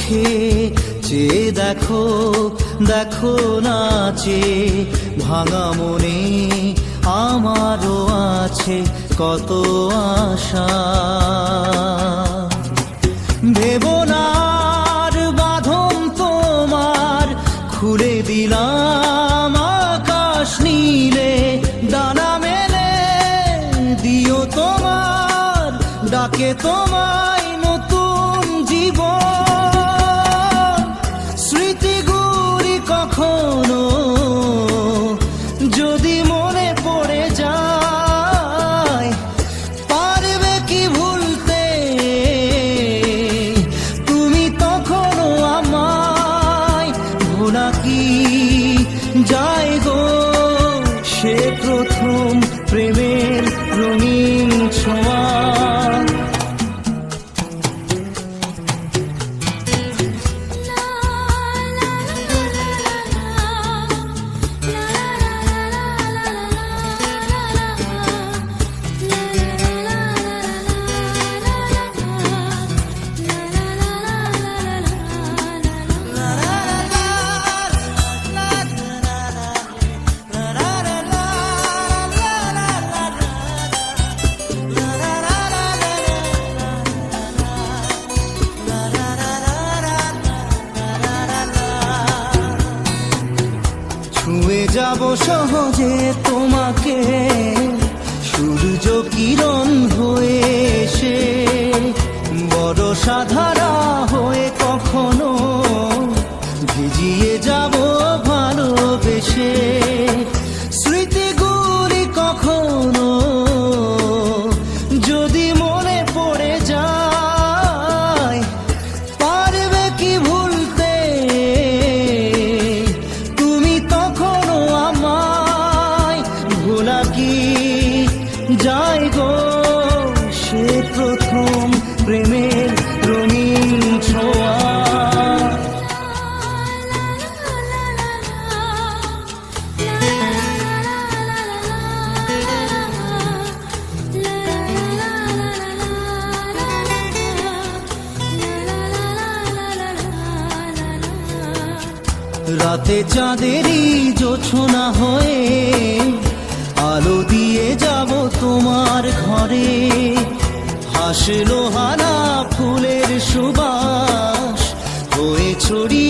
চোখে চেয়ে দেখো, দেখো নাচে ভাঙা মনে আমারও আছে কত আশা। ভেবো না আর বাঁধন তোমার, খুলে দিলাম আকাশ নীলে, ডানা মেলে দিও তোমার ডাকে তোমায় নতুন জীবন। স্মৃতিগুলি কখনো যদি মনে পড়ে যায়, পারবে কি ভুলতে তুমি তখনো আমায়? ভোলা কি যায় গো সে প্রথম প্রেমের রঙিন ছোঁয়া। ছুঁয়ে যাব সহজে তোমাকে সূর্য কিরণ হয়ে এসে, বরষা ধারা হয়ে কখনো ভিজিয়ে যাব ভালোবেসে। স্মৃতিগুলি কখনো যদি মনে পড়ে যায়, পারবে কি ভুলতে তুমি তখনো আমায়? ভোলা কি যায় গো সে প্রথম প্রেমের রঙিন ছোঁয়া। রাতে চাঁদেরই জোছনা হয়ে আলো দিয়ে যাব তোমার ঘরে, হাসলো হানা ফুলের সুবাস হয়ে ছড়িয়ে